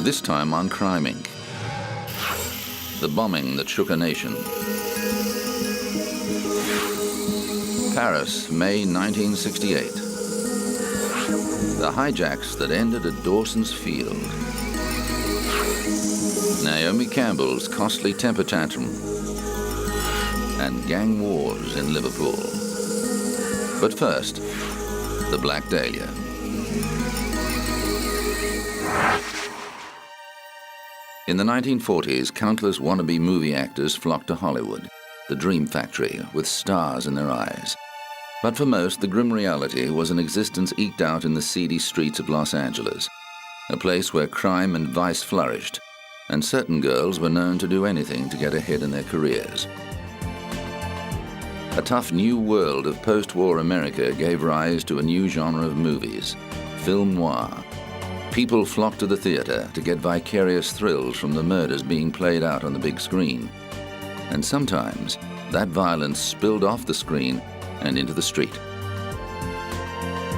this time on Crime Inc. The bombing that shook a nation. Paris, May 1968. The hijacks that ended at Dawson's Field. Naomi Campbell's costly temper tantrum. And gang wars in Liverpool. But first, the Black Dahlia. In the 1940s, countless wannabe movie actors flocked to Hollywood, the dream factory with stars in their eyes. But for most, the grim reality was an existence eked out in the seedy streets of Los Angeles, a place where crime and vice flourished, and certain girls were known to do anything to get ahead in their careers. A tough new world of post-war America gave rise to a new genre of movies, film noir. People flocked to the theater to get vicarious thrills from the murders being played out on the big screen. And sometimes, that violence spilled off the screen and into the street.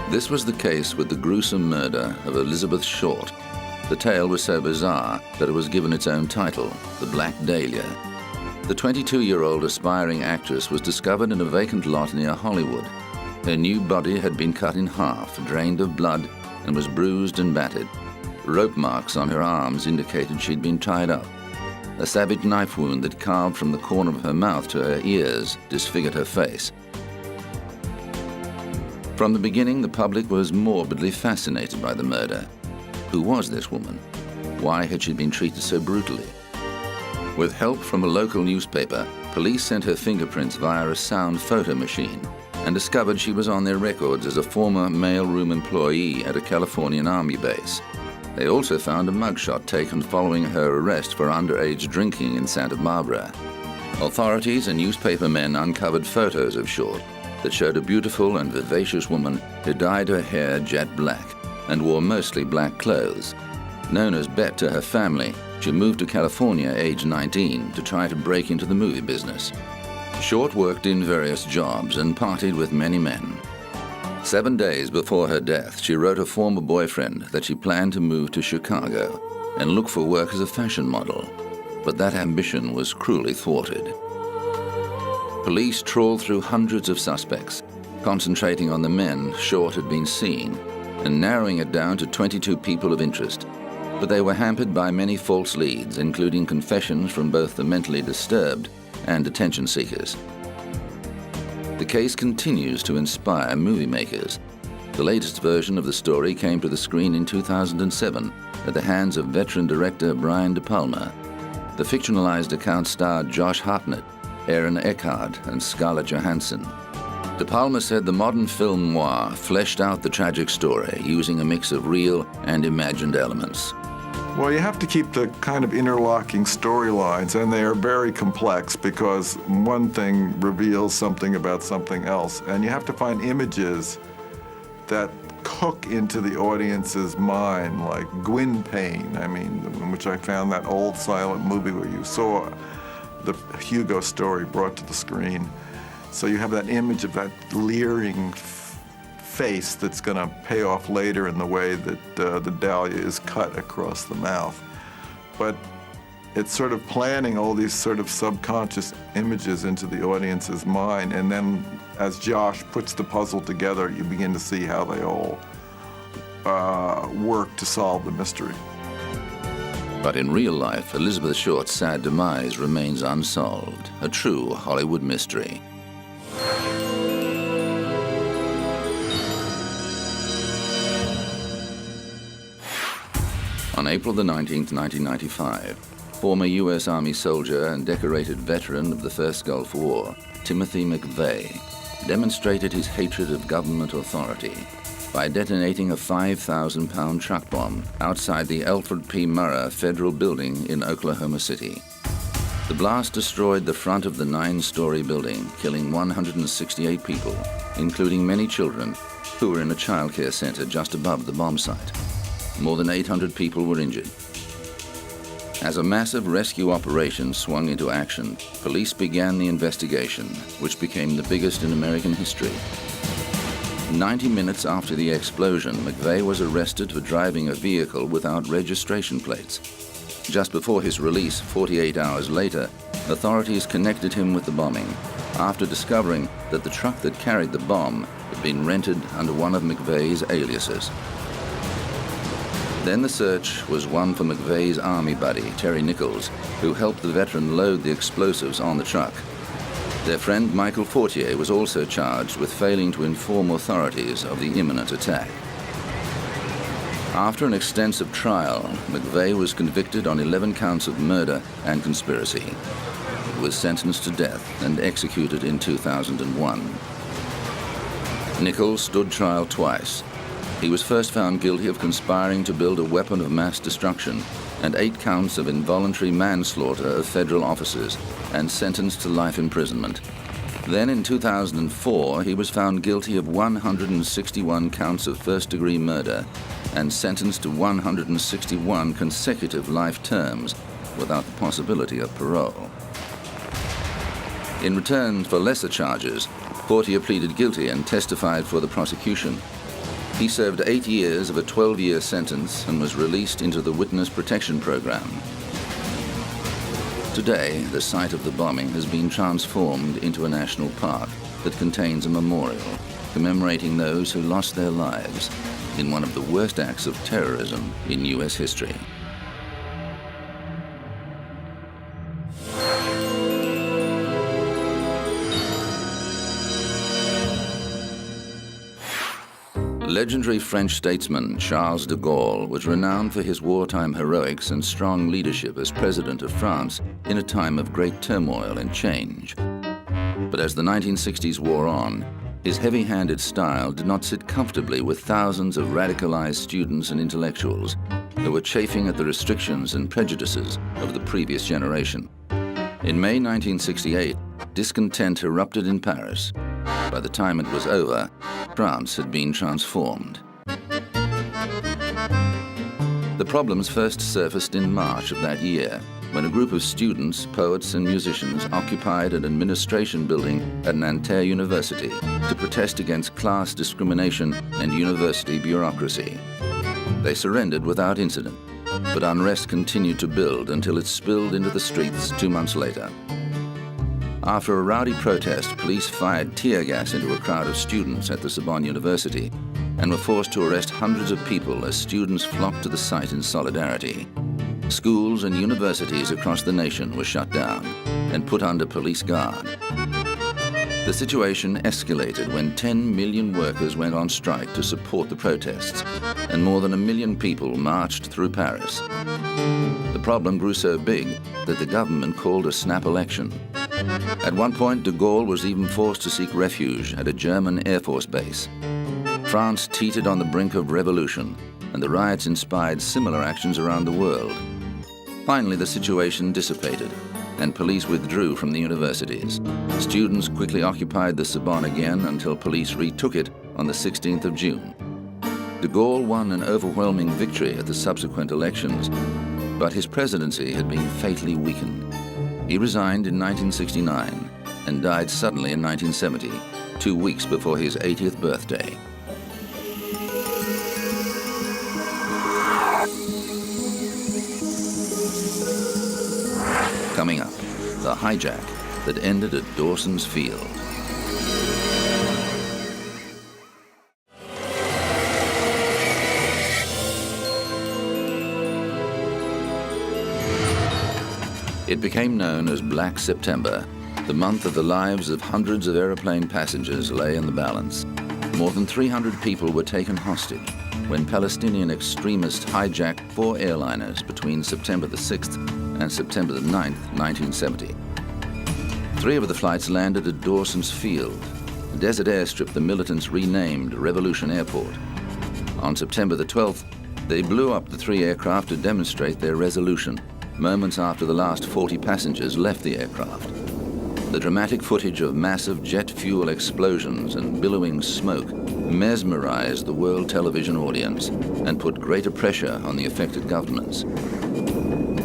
This was the case with the gruesome murder of Elizabeth Short. The tale was so bizarre that it was given its own title, The Black Dahlia. The 22-year-old aspiring actress was discovered in a vacant lot near Hollywood. Her new body had been cut in half, drained of blood, and was bruised and battered. Rope marks on her arms indicated she'd been tied up. A savage knife wound that carved from the corner of her mouth to her ears disfigured her face. From the beginning, the public was morbidly fascinated by the murder. Who was this woman? Why had she been treated so brutally? With help from a local newspaper, police sent her fingerprints via a sound photo machine and discovered she was on their records as a former mailroom employee at a Californian Army base. They also found a mugshot taken following her arrest for underage drinking in Santa Barbara. Authorities and newspaper men uncovered photos of Short that showed a beautiful and vivacious woman who dyed her hair jet black and wore mostly black clothes. Known as Bet to her family, she moved to California aged 19 to try to break into the movie business. Short worked in various jobs and partied with many men. 7 days before her death, she wrote a former boyfriend that she planned to move to Chicago and look for work as a fashion model. But that ambition was cruelly thwarted. Police trawled through hundreds of suspects, concentrating on the men Short had been seeing and narrowing it down to 22 people of interest. But they were hampered by many false leads, including confessions from both the mentally disturbed and attention seekers. The case continues to inspire movie makers. The latest version of the story came to the screen in 2007 at the hands of veteran director Brian De Palma. The fictionalized account starred Josh Hartnett, Aaron Eckhart, and Scarlett Johansson. De Palma said the modern film noir fleshed out the tragic story using a mix of real and imagined elements. Well, you have to keep the kind of interlocking storylines, and they are very complex because one thing reveals something about something else, and you have to find images that hook into the audience's mind, like Gwyn Payne, in which I found that old silent movie where you saw the Hugo story brought to the screen. So you have that image of that leering face that's going to pay off later in the way that the dahlia is cut across the mouth. But it's sort of planting all these sort of subconscious images into the audience's mind, and then as Josh puts the puzzle together, you begin to see how they all work to solve the mystery. But in real life, Elizabeth Short's sad demise remains unsolved, a true Hollywood mystery. On April the 19th, 1995, former U.S. Army soldier and decorated veteran of the First Gulf War, Timothy McVeigh, demonstrated his hatred of government authority by detonating a 5,000-pound truck bomb outside the Alfred P. Murrah Federal Building in Oklahoma City. The blast destroyed the front of the 9-story building, killing 168 people, including many children who were in a child care center just above the bomb site. More than 800 people were injured. As a massive rescue operation swung into action, police began the investigation, which became the biggest in American history. 90 minutes after the explosion, McVeigh was arrested for driving a vehicle without registration plates. Just before his release, 48 hours later, authorities connected him with the bombing after discovering that the truck that carried the bomb had been rented under one of McVeigh's aliases. Then the search was one for McVeigh's army buddy, Terry Nichols, who helped the veteran load the explosives on the truck. Their friend Michael Fortier was also charged with failing to inform authorities of the imminent attack. After an extensive trial, McVeigh was convicted on 11 counts of murder and conspiracy. He was sentenced to death and executed in 2001. Nichols stood trial twice. He was first found guilty of conspiring to build a weapon of mass destruction and 8 counts of involuntary manslaughter of federal officers and sentenced to life imprisonment. Then in 2004, he was found guilty of 161 counts of first-degree murder and sentenced to 161 consecutive life terms without the possibility of parole. In return for lesser charges, Fortier pleaded guilty and testified for the prosecution. He served 8 years of a 12-year sentence and was released into the Witness Protection Program. Today, the site of the bombing has been transformed into a national park that contains a memorial commemorating those who lost their lives in one of the worst acts of terrorism in U.S. history. Legendary French statesman Charles de Gaulle was renowned for his wartime heroics and strong leadership as president of France in a time of great turmoil and change. But as the 1960s wore on, his heavy-handed style did not sit comfortably with thousands of radicalized students and intellectuals who were chafing at the restrictions and prejudices of the previous generation. In May 1968, discontent erupted in Paris. By the time it was over, France had been transformed. The problems first surfaced in March of that year, when a group of students, poets, and musicians occupied an administration building at Nanterre University to protest against class discrimination and university bureaucracy. They surrendered without incident, but unrest continued to build until it spilled into the streets 2 months later. After a rowdy protest, police fired tear gas into a crowd of students at the Sorbonne University and were forced to arrest hundreds of people as students flocked to the site in solidarity. Schools and universities across the nation were shut down and put under police guard. The situation escalated when 10 million workers went on strike to support the protests, and more than 1 million people marched through Paris. The problem grew so big that the government called a snap election. At one point, de Gaulle was even forced to seek refuge at a German Air Force base. France teetered on the brink of revolution, and the riots inspired similar actions around the world. Finally, the situation dissipated, and police withdrew from the universities. Students quickly occupied the Sorbonne again until police retook it on the 16th of June. De Gaulle won an overwhelming victory at the subsequent elections, but his presidency had been fatally weakened. He resigned in 1969 and died suddenly in 1970, 2 weeks before his 80th birthday. Coming up, the hijack that ended at Dawson's Field. It became known as Black September. The month of the lives of hundreds of aeroplane passengers lay in the balance. More than 300 people were taken hostage when Palestinian extremists hijacked 4 airliners between September the 6th and September the 9th, 1970. 3 of the flights landed at Dawson's Field, a desert airstrip the militants renamed Revolution Airport. On September the 12th, they blew up the 3 aircraft to demonstrate their resolution, moments after the last 40 passengers left the aircraft. The dramatic footage of massive jet fuel explosions and billowing smoke mesmerized the world television audience and put greater pressure on the affected governments.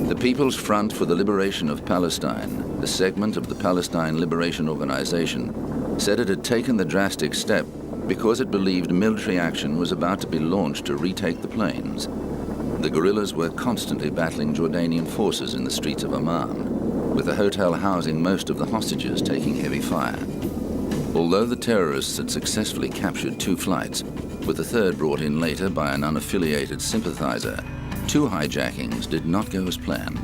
The People's Front for the Liberation of Palestine, a segment of the Palestine Liberation Organization, said it had taken the drastic step because it believed military action was about to be launched to retake the plains. The guerrillas were constantly battling Jordanian forces in the streets of Amman, with the hotel housing most of the hostages taking heavy fire. Although the terrorists had successfully captured 2 flights, with the third brought in later by an unaffiliated sympathizer, 2 hijackings did not go as planned.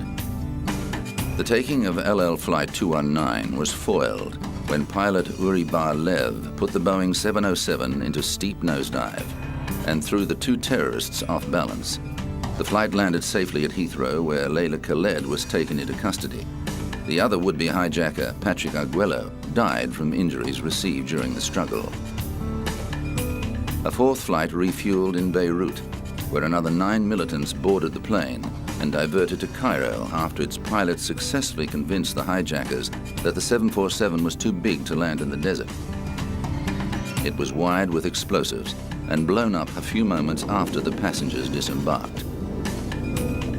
The taking of LL Flight 219 was foiled when pilot Uri Bar-Lev put the Boeing 707 into steep nosedive and threw the 2 terrorists off balance. The flight landed safely at Heathrow, where Layla Khaled was taken into custody. The other would-be hijacker, Patrick Arguello, died from injuries received during the struggle. A 4th flight refueled in Beirut, where another 9 militants boarded the plane and diverted to Cairo after its pilots successfully convinced the hijackers that the 747 was too big to land in the desert. It was wired with explosives and blown up a few moments after the passengers disembarked.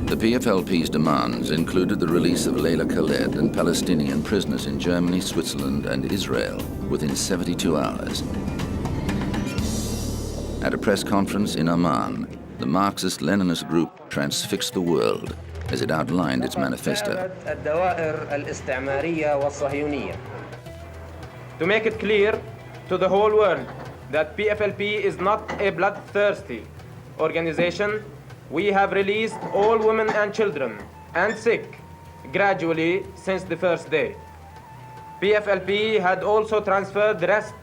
The PFLP's demands included the release of Layla Khaled and Palestinian prisoners in Germany, Switzerland, and Israel within 72 hours. At a press conference in Amman, the Marxist-Leninist group transfixed the world as it outlined its manifesto. To make it clear to the whole world that PFLP is not a bloodthirsty organization, we have released all women and children and sick gradually since the first day. PFLP had also transferred the rest,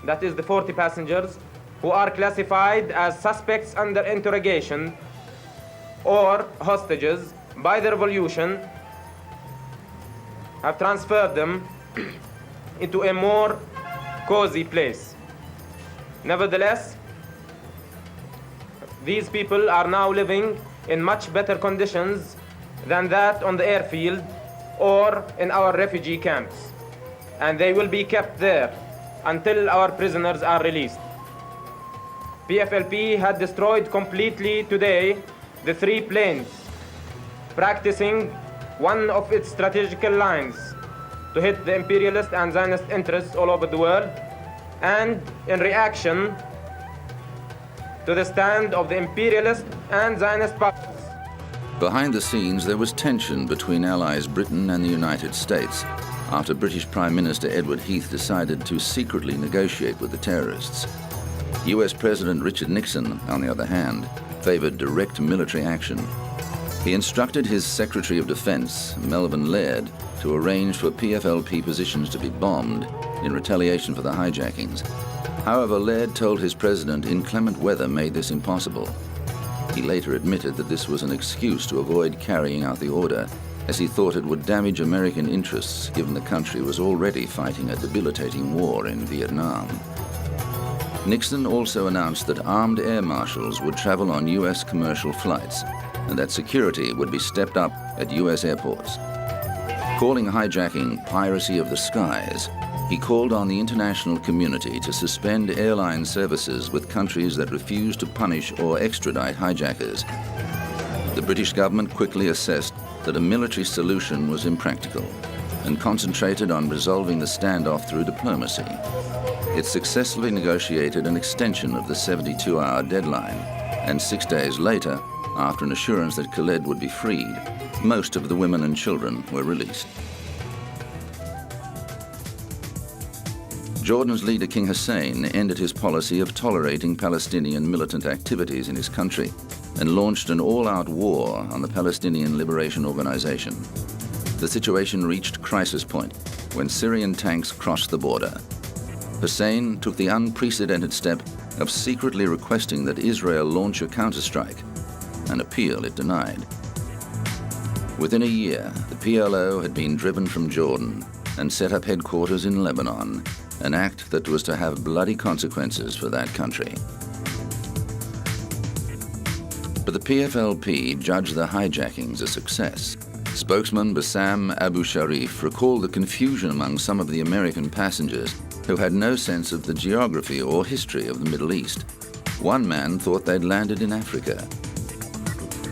that is the 40 passengers, who are classified as suspects under interrogation or hostages by the revolution, have transferred them into a more cozy place. Nevertheless, these people are now living in much better conditions than that on the airfield or in our refugee camps, and they will be kept there until our prisoners are released. PFLP had destroyed completely today the 3 planes, practicing one of its strategical lines to hit the imperialist and Zionist interests all over the world, and in reaction to the stand of the imperialist and Zionist powers. Behind the scenes, there was tension between allies Britain and the United States after British Prime Minister Edward Heath decided to secretly negotiate with the terrorists. US President Richard Nixon, on the other hand, favored direct military action. He instructed his Secretary of Defense, Melvin Laird, to arrange for PFLP positions to be bombed in retaliation for the hijackings. However, Laird told his president inclement weather made this impossible. He later admitted that this was an excuse to avoid carrying out the order, as he thought it would damage American interests given the country was already fighting a debilitating war in Vietnam. Nixon also announced that armed air marshals would travel on US commercial flights and that security would be stepped up at US airports. Calling hijacking piracy of the skies, he called on the international community to suspend airline services with countries that refused to punish or extradite hijackers. The British government quickly assessed that a military solution was impractical and concentrated on resolving the standoff through diplomacy. It successfully negotiated an extension of the 72-hour deadline, and 6 days later, after an assurance that Khaled would be freed, most of the women and children were released. Jordan's leader, King Hussein, ended his policy of tolerating Palestinian militant activities in his country and launched an all-out war on the Palestinian Liberation Organization. The situation reached crisis point when Syrian tanks crossed the border. Hussein took the unprecedented step of secretly requesting that Israel launch a counterstrike, an appeal it denied. Within a year, the PLO had been driven from Jordan and set up headquarters in Lebanon, an act that was to have bloody consequences for that country. But the PFLP judged the hijackings a success. Spokesman Bassam Abu Sharif recalled the confusion among some of the American passengers who had no sense of the geography or history of the Middle East. One man thought they'd landed in Africa.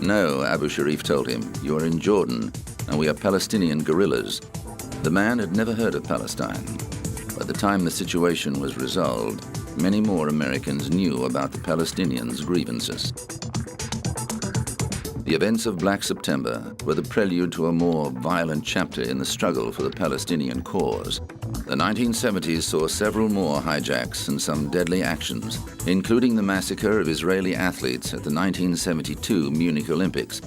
No, Abu Sharif told him, you are in Jordan, and we are Palestinian guerrillas. The man had never heard of Palestine. By the time the situation was resolved, many more Americans knew about the Palestinians' grievances. The events of Black September were the prelude to a more violent chapter in the struggle for the Palestinian cause. The 1970s saw several more hijacks and some deadly actions, including the massacre of Israeli athletes at the 1972 Munich Olympics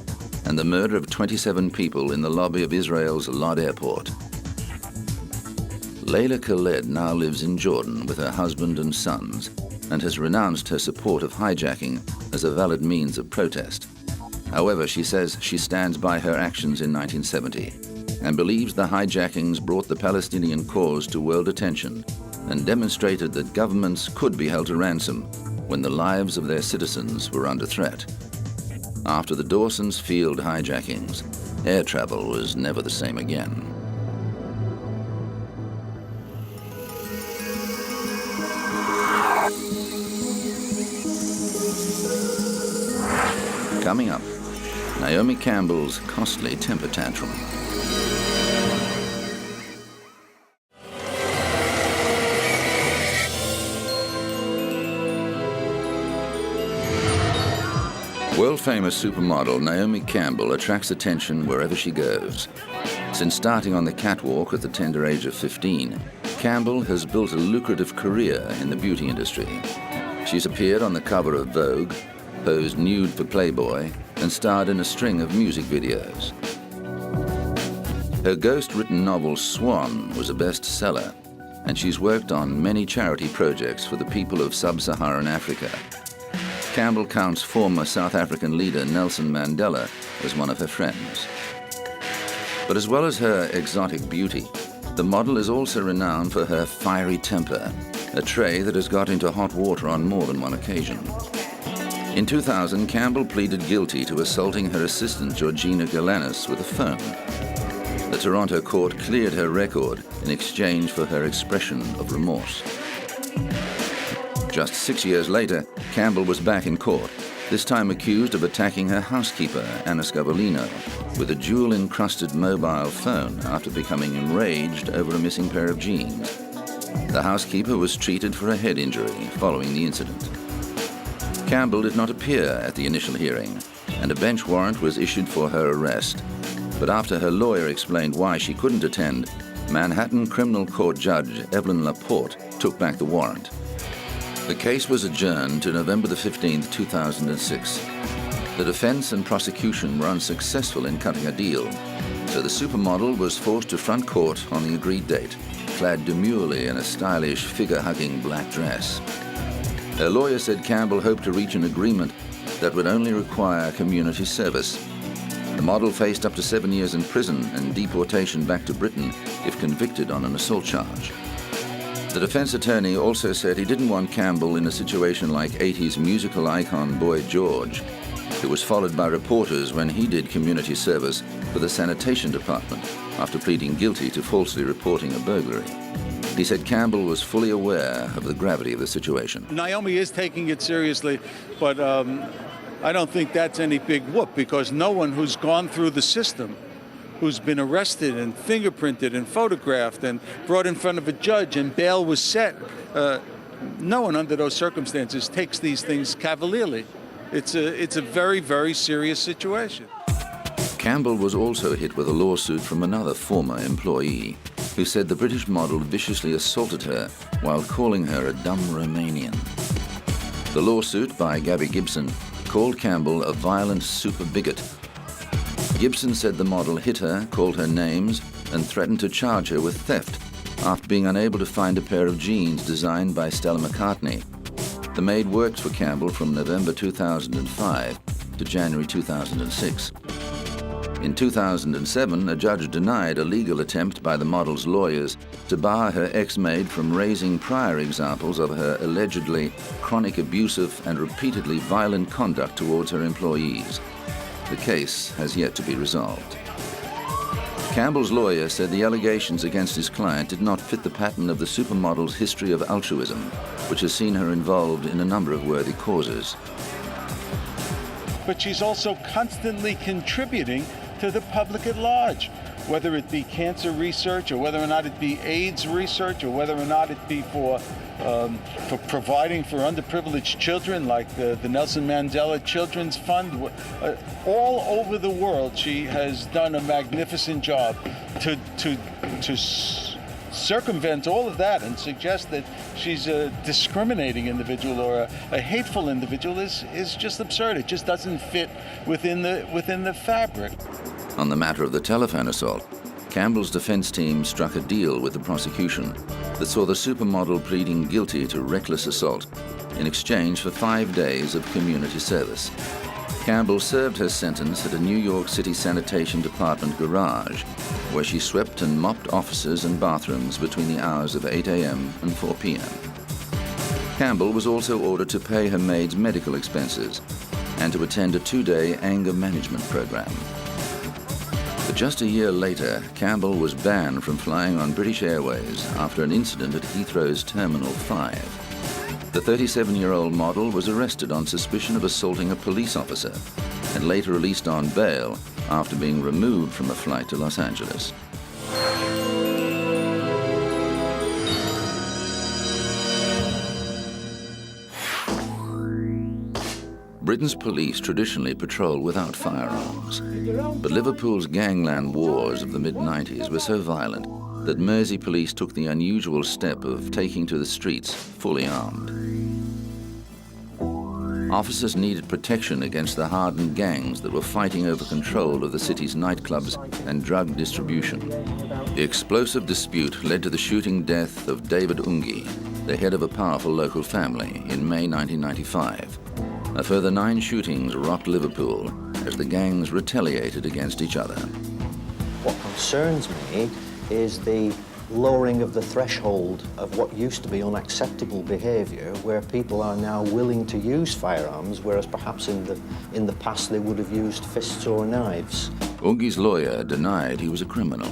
and the murder of 27 people in the lobby of Israel's Lod Airport. Layla Khaled now lives in Jordan with her husband and sons and has renounced her support of hijacking as a valid means of protest. However, she says she stands by her actions in 1970 and believes the hijackings brought the Palestinian cause to world attention and demonstrated that governments could be held to ransom when the lives of their citizens were under threat. After the Dawson's Field hijackings, air travel was never the same again. Coming up, Naomi Campbell's costly temper tantrum. World-famous supermodel Naomi Campbell attracts attention wherever she goes. Since starting on the catwalk at the tender age of 15, Campbell has built a lucrative career in the beauty industry. She's appeared on the cover of Vogue, posed nude for Playboy, and starred in a string of music videos. Her ghost-written novel Swan was a bestseller, and she's worked on many charity projects for the people of sub-Saharan Africa. Campbell counts former South African leader Nelson Mandela as one of her friends. But as well as her exotic beauty, the model is also renowned for her fiery temper, a trait that has got into hot water on more than one occasion. In 2000, Campbell pleaded guilty to assaulting her assistant Georgina Galanis with a phone. The Toronto court cleared her record in exchange for her expression of remorse. Just 6 years later, Campbell was back in court, this time accused of attacking her housekeeper, Anna Scavolino, with a jewel-encrusted mobile phone after becoming enraged over a missing pair of jeans. The housekeeper was treated for a head injury following the incident. Campbell did not appear at the initial hearing, and a bench warrant was issued for her arrest. But after her lawyer explained why she couldn't attend, Manhattan Criminal Court Judge Evelyn Laporte took back the warrant. The case was adjourned to November 15, 2006. The defense and prosecution were unsuccessful in cutting a deal, so the supermodel was forced to front court on the agreed date, clad demurely in a stylish, figure-hugging black dress. Her lawyer said Campbell hoped to reach an agreement that would only require community service. The model faced up to 7 years in prison and deportation back to Britain if convicted on an assault charge. The defense attorney also said he didn't want Campbell in a situation like 80s musical icon Boy George, who was followed by reporters when he did community service for the sanitation department after pleading guilty to falsely reporting a burglary. He said Campbell was fully aware of the gravity of the situation. Naomi is taking it seriously, but I don't think that's any big whoop, because no one who's gone through the system, who's been arrested and fingerprinted and photographed and brought in front of a judge and bail was set, no one under those circumstances takes these things cavalierly. It's a very, very serious situation. Campbell was also hit with a lawsuit from another former employee who said the British model viciously assaulted her while calling her a dumb Romanian. The lawsuit by Gabby Gibson called Campbell a violent super bigot. Gibson said the model hit her, called her names, and threatened to charge her with theft after being unable to find a pair of jeans designed by Stella McCartney. The maid worked for Campbell from November 2005 to January 2006. In 2007, a judge denied a legal attempt by the model's lawyers to bar her ex-maid from raising prior examples of her allegedly chronic abusive and repeatedly violent conduct towards her employees. The case has yet to be resolved. Campbell's lawyer said the allegations against his client did not fit the pattern of the supermodel's history of altruism, which has seen her involved in a number of worthy causes. But she's also constantly contributing to the public at large. whether it be cancer research or whether or not it be AIDS research or whether or not it be for providing for underprivileged children like the Nelson Mandela Children's Fund. All over the world, she has done a magnificent job to circumvent all of that and suggest that she's a discriminating individual or a hateful individual is just absurd. It just doesn't fit within the fabric. On the matter of the telephone assault, Campbell's defense team struck a deal with the prosecution that saw the supermodel pleading guilty to reckless assault in exchange for 5 days of community service. Campbell served her sentence at a New York City Sanitation Department garage, where she swept and mopped offices and bathrooms between the hours of 8 a.m. and 4 p.m. Campbell was also ordered to pay her maid's medical expenses and to attend a 2-day anger management program. But just a year later, Campbell was banned from flying on British Airways after an incident at Heathrow's Terminal 5. The 37-year-old model was arrested on suspicion of assaulting a police officer and later released on bail after being removed from a flight to Los Angeles. Britain's police traditionally patrol without firearms, but Liverpool's gangland wars of the mid-90s were so violent that Mersey police took the unusual step of taking to the streets fully armed. Officers needed protection against the hardened gangs that were fighting over control of the city's nightclubs and drug distribution. The explosive dispute led to the shooting death of David Ungi, the head of a powerful local family, in May 1995. A further 9 shootings rocked Liverpool as the gangs retaliated against each other. What concerns me is the lowering of the threshold of what used to be unacceptable behaviour, where people are now willing to use firearms, whereas perhaps in the past they would have used fists or knives. Ungi's lawyer denied he was a criminal.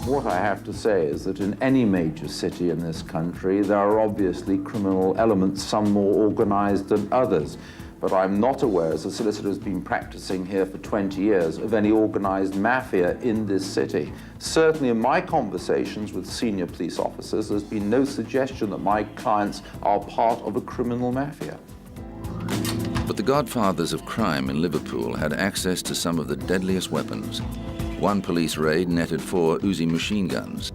What I have to say is that in any major city in this country, there are obviously criminal elements, some more organized than others. But I'm not aware, as a solicitor who's been practicing here for 20 years, of any organized mafia in this city. Certainly in my conversations with senior police officers, there's been no suggestion that my clients are part of a criminal mafia. But the godfathers of crime in Liverpool had access to some of the deadliest weapons. One police raid netted 4 Uzi machine guns.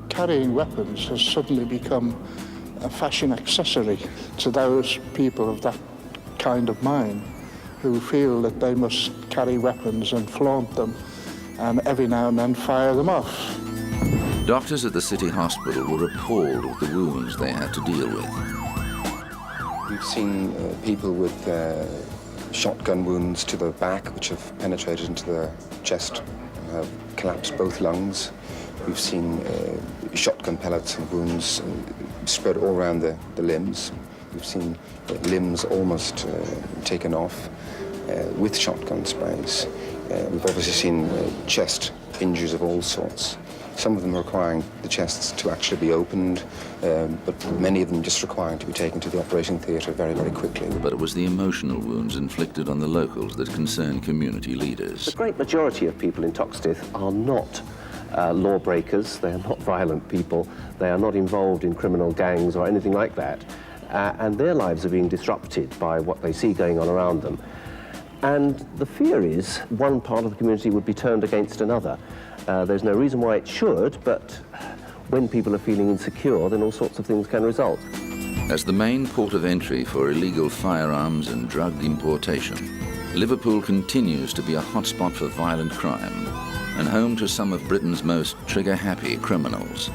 Carrying weapons has suddenly become a fashion accessory to those people of that kind of mind who feel that they must carry weapons and flaunt them and every now and then fire them off. Doctors at the city hospital were appalled with the wounds they had to deal with. We've seen people with shotgun wounds to the back which have penetrated into the chest and have collapsed both lungs. We've seen shotgun pellets and wounds spread all around the limbs. We've seen limbs almost taken off with shotgun sprays. We've obviously seen chest injuries of all sorts. Some of them requiring the chests to actually be opened, but many of them just requiring to be taken to the operating theatre very, very quickly. But it was the emotional wounds inflicted on the locals that concerned community leaders. The great majority of people in Toxteth are not lawbreakers, they are not violent people, they are not involved in criminal gangs or anything like that. And their lives are being disrupted by what they see going on around them. And the fear is one part of the community would be turned against another. There's no reason why it should, but when people are feeling insecure, then all sorts of things can result. As the main port of entry for illegal firearms and drug importation, Liverpool continues to be a hotspot for violent crime and home to some of Britain's most trigger-happy criminals.